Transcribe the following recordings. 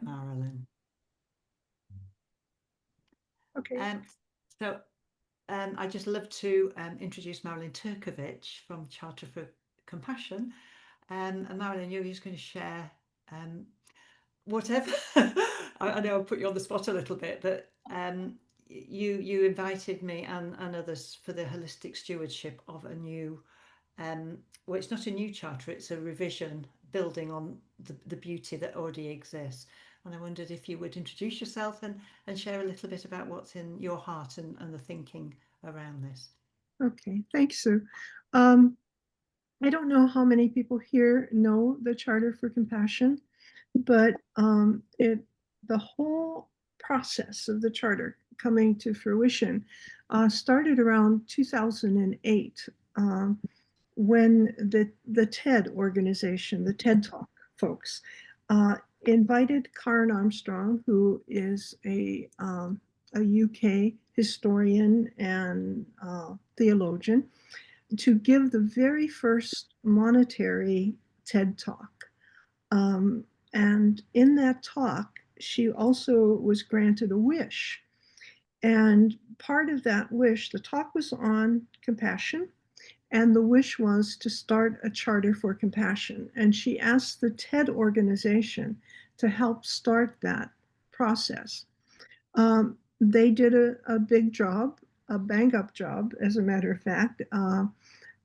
Marilyn. Okay. So I just love to introduce Marilyn Turkovich from Charter for Compassion. And Marilyn, you're just going to share whatever. I know I put you on the spot a little bit, but you invited me and others for the holistic stewardship of a new well, it's not a new charter, it's a revision building on the beauty that already exists. And I wondered if you would introduce yourself and share a little bit about what's in your heart and the thinking around this. Okay. Thanks, Sue. Um, I don't know how many people here know the Charter for Compassion, but the whole process of the charter coming to fruition started around 2008 when the TED organization, the TED Talk folks, uh, invited Karen Armstrong, who is a UK historian and theologian, to give the very first monetary TED Talk. Um, and in that talk, she also was granted a wish. And part of that wish, the talk was on compassion, and the wish was to start a charter for compassion. And she asked the TED organization to help start that process. They did a big job, a bang up job, as a matter of fact.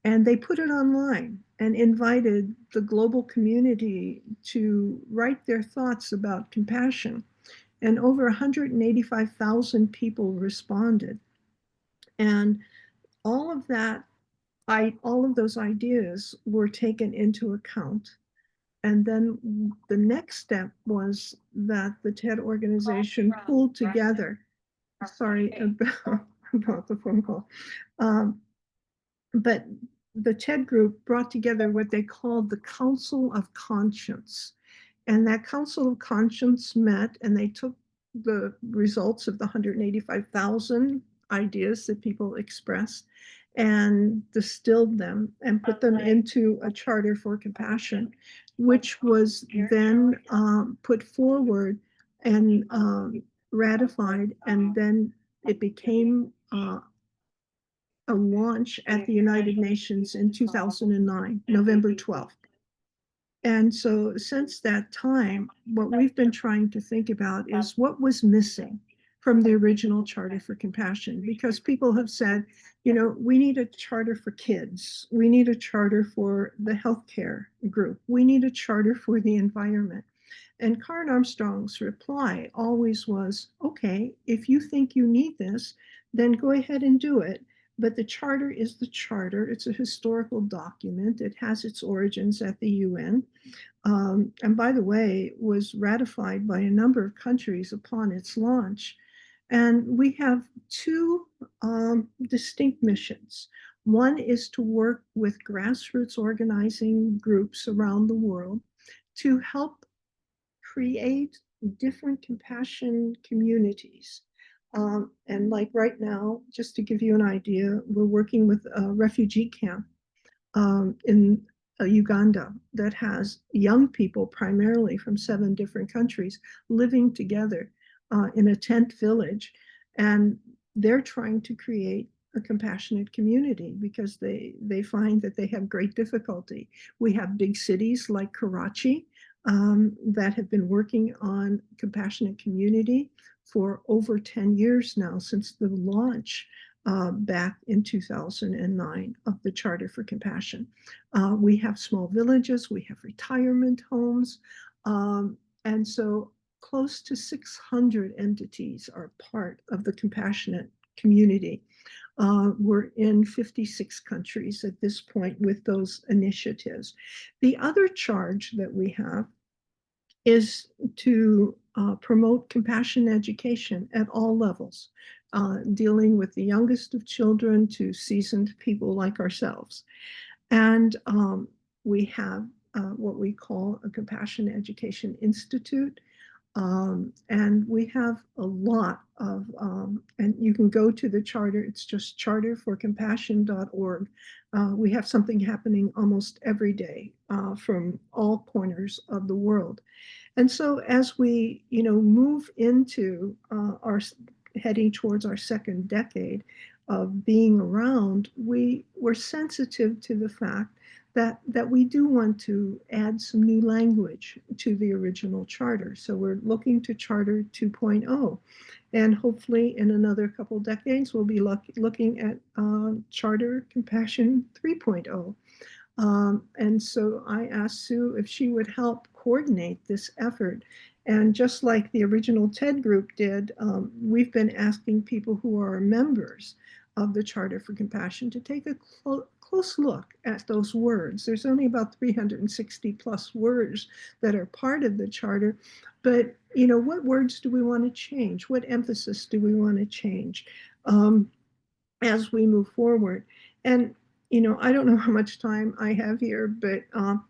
And they put it online and invited the global community to write their thoughts about compassion. And over 185,000 people responded. And all of that, all of those ideas were taken into account. And then the next step was that the TED organization pulled together. Sorry about, about the phone call. Um, but the TED group brought together what they called the Council of Conscience. And that Council of Conscience met and they took the results of the 185,000 ideas that people expressed and distilled them and put them into a charter for compassion, which was then put forward and ratified. And then it became a launch at the United Nations in 2009, November 12th. And so since that time, what we've been trying to think about is what was missing from the original Charter for Compassion, because people have said, you know, we need a charter for kids. We need a charter for the healthcare group. We need a charter for the environment. And Karen Armstrong's reply always was, okay, if you think you need this, then go ahead and do it. But the charter is the charter. It's a historical document. It has its origins at the UN. And by the way, was ratified by a number of countries upon its launch. And we have two distinct missions. One is to work with grassroots organizing groups around the world to help create different compassion communities. And like right now, just to give you an idea, we're working with a refugee camp in Uganda that has young people, primarily from 7 different countries, living together in a tent village. And they're trying to create a compassionate community because they find that they have great difficulty. We have big cities like Karachi that have been working on compassionate community for over 10 years now, since the launch back in 2009 of the Charter for Compassion. We have small villages, we have retirement homes, and so close to 600 entities are part of the compassionate community. We're in 56 countries at this point with those initiatives. The other charge that we have is to promote compassion education at all levels, dealing with the youngest of children to seasoned people like ourselves. And we have what we call a Compassion Education Institute. And we have a lot of, and you can go to the charter, it's just charterforcompassion.org. We have something happening almost every day from all corners of the world. And so as we, move into our heading towards our second decade of being around, we're sensitive to the fact that we do want to add some new language to the original charter. So we're looking to Charter 2.0. And hopefully in another couple decades, we'll be looking at Charter Compassion 3.0. And so I asked Sue if she would help coordinate this effort. And just like the original TED group did, we've been asking people who are members of the Charter for Compassion to take a close look at those words. There's only about 360 plus words that are part of the Charter. But, what words do we want to change? What emphasis do we want to change as we move forward? And I don't know how much time I have here, but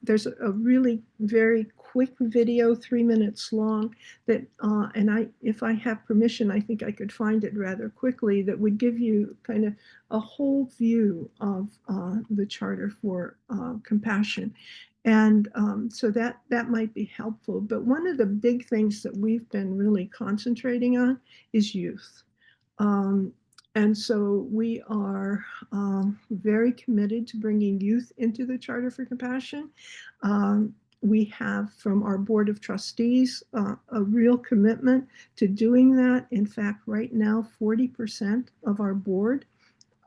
there's a really very quick video, 3 minutes long, that, if I have permission, I think I could find it rather quickly, that would give you kind of a whole view of the Charter for Compassion. And so that might be helpful. But one of the big things that we've been really concentrating on is youth. Um, and so we are very committed to bringing youth into the Charter for Compassion. We have from our Board of Trustees a real commitment to doing that. In fact, right now, 40% of our board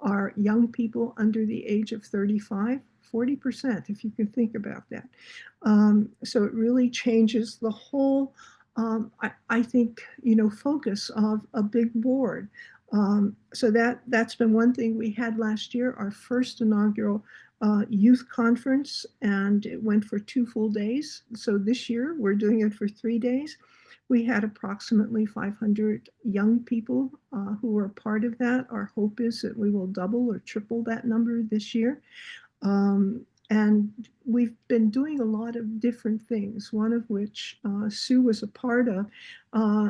are young people under the age of 35. 40%, if you can think about that. So it really changes the whole, I think, focus of a big board. So that's been one thing we had last year, our first inaugural youth conference, and it went for 2 full days. So this year we're doing it for 3 days. We had approximately 500 young people who were part of that. Our hope is that we will double or triple that number this year. And we've been doing a lot of different things, one of which Sue was a part of.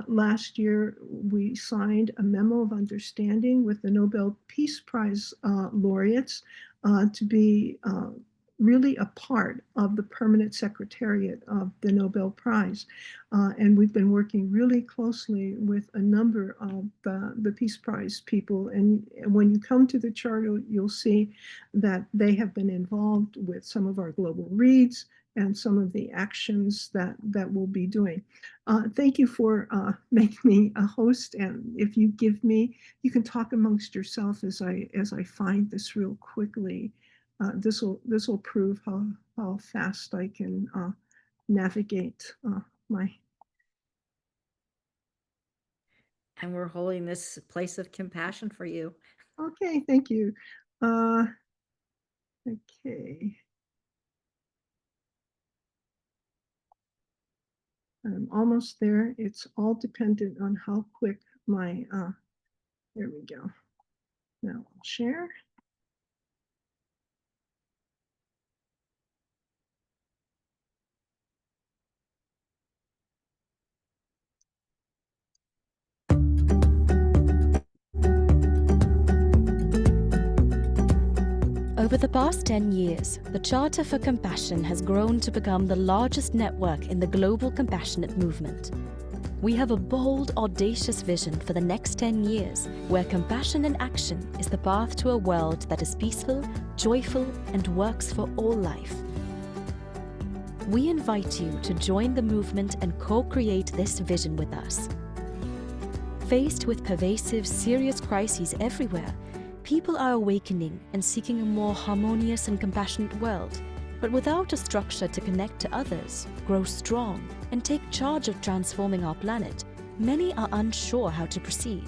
Last year, we signed a memo of understanding with the Nobel Peace Prize laureates to be really a part of the permanent secretariat of the Nobel Prize. And we've been working really closely with a number of the Peace Prize people. And when you come to the Charter, you'll see that they have been involved with some of our global reads and some of the actions that we'll be doing. Thank you for making me a host. And if you give me, you can talk amongst yourself as I find this real quickly. This will prove how fast I can navigate my. And we're holding this place of compassion for you. Okay, thank you. Okay. I'm almost there. It's all dependent on how quick my, there we go. Now I'll share. Over the past 10 years, the Charter for Compassion has grown to become the largest network in the global compassionate movement. We have a bold, audacious vision for the next 10 years, where compassion in action is the path to a world that is peaceful, joyful, and works for all life. We invite you to join the movement and co-create this vision with us. Faced with pervasive, serious crises everywhere, people are awakening and seeking a more harmonious and compassionate world. But without a structure to connect to others, grow strong, and take charge of transforming our planet, many are unsure how to proceed.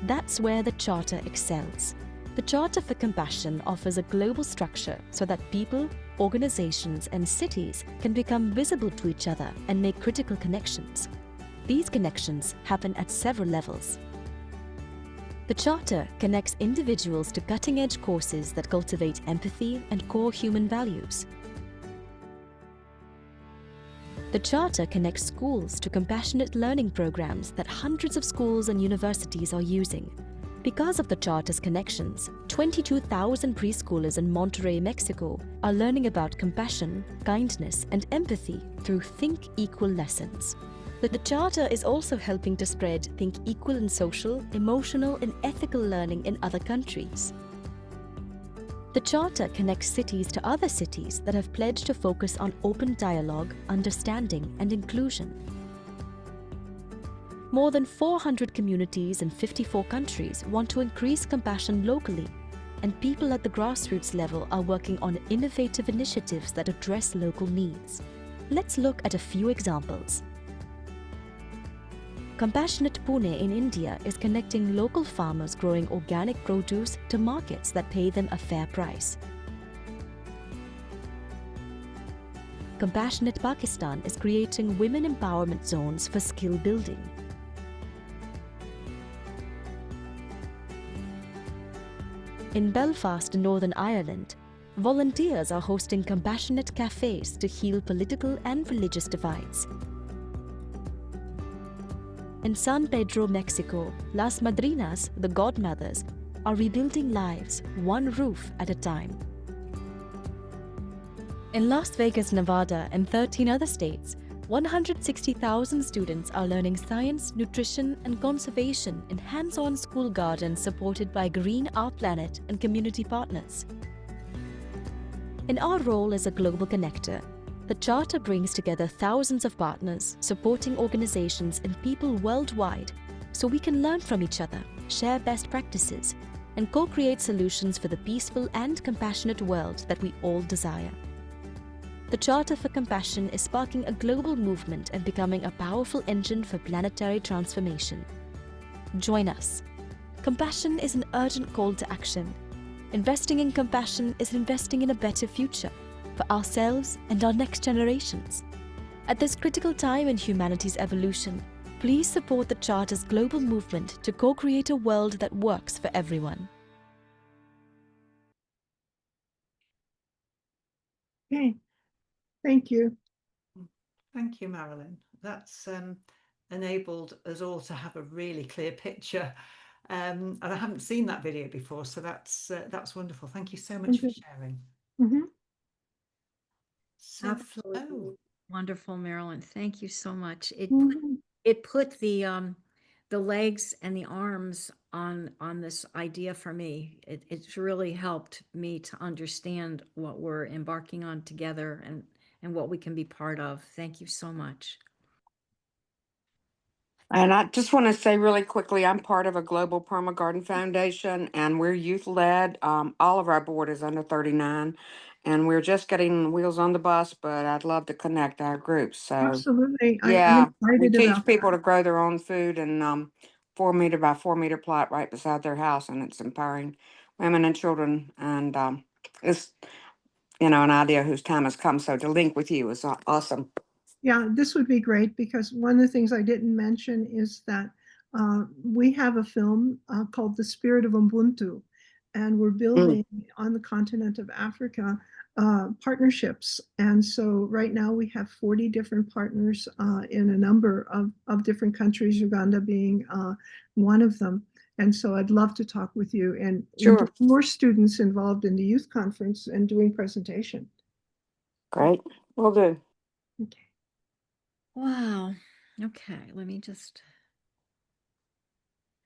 That's where the Charter excels. The Charter for Compassion offers a global structure so that people, organizations, and cities can become visible to each other and make critical connections. These connections happen at several levels. The Charter connects individuals to cutting-edge courses that cultivate empathy and core human values. The Charter connects schools to compassionate learning programs that hundreds of schools and universities are using. Because of the Charter's connections, 22,000 preschoolers in Monterrey, Mexico are learning about compassion, kindness, and empathy through Think Equal lessons. The Charter is also helping to spread Think Equal in social, emotional, and ethical learning in other countries. The Charter connects cities to other cities that have pledged to focus on open dialogue, understanding, and inclusion. More than 400 communities in 54 countries want to increase compassion locally, and people at the grassroots level are working on innovative initiatives that address local needs. Let's look at a few examples. Compassionate Pune in India is connecting local farmers growing organic produce to markets that pay them a fair price. Compassionate Pakistan is creating women empowerment zones for skill building. In Belfast, Northern Ireland, volunteers are hosting compassionate cafes to heal political and religious divides. In San Pedro, Mexico, Las Madrinas, the godmothers, are rebuilding lives one roof at a time. In Las Vegas, Nevada, and 13 other states, 160,000 students are learning science, nutrition, and conservation in hands-on school gardens supported by Green Our Planet and community partners. In our role as a global connector, the Charter brings together thousands of partners, supporting organizations and people worldwide so we can learn from each other, share best practices, and co-create solutions for the peaceful and compassionate world that we all desire. The Charter for Compassion is sparking a global movement and becoming a powerful engine for planetary transformation. Join us. Compassion is an urgent call to action. Investing in compassion is investing in a better future for ourselves and our next generations. At this critical time in humanity's evolution, please support the Charter's global movement to co-create a world that works for everyone. Okay, thank you. Thank you, Marilyn. That's enabled us all to have a really clear picture. And I haven't seen that video before, so that's wonderful. Thank you so much for sharing. Mhm. So Absolutely Flo. wonderful, Marilyn. Thank you so much. Mhm. It put the legs and the arms on this idea for me. It's really helped me to understand what we're embarking on together and what we can be part of. Thank you so much. And I just want to say really quickly, I'm part of a global perma garden foundation, and we're youth led. All of our board is under 39, and we're just getting wheels on the bus. But I'd love to connect our groups. So Absolutely. I'm yeah, we excited teach about people that. to grow their own food and 4 meter by 4 meter plot right beside their house, and it's empowering women and children. And it's an idea whose time has come. So to link with you is awesome. Yeah, this would be great because one of the things I didn't mention is that we have a film called The Spirit of Ubuntu, and we're building on the continent of Africa partnerships. And so right now we have 40 different partners in a number of different countries, Uganda being one of them. And so I'd love to talk with you and Sure. more students involved in the youth conference and doing presentation. Great. Will do. Okay. Wow. Okay, let me just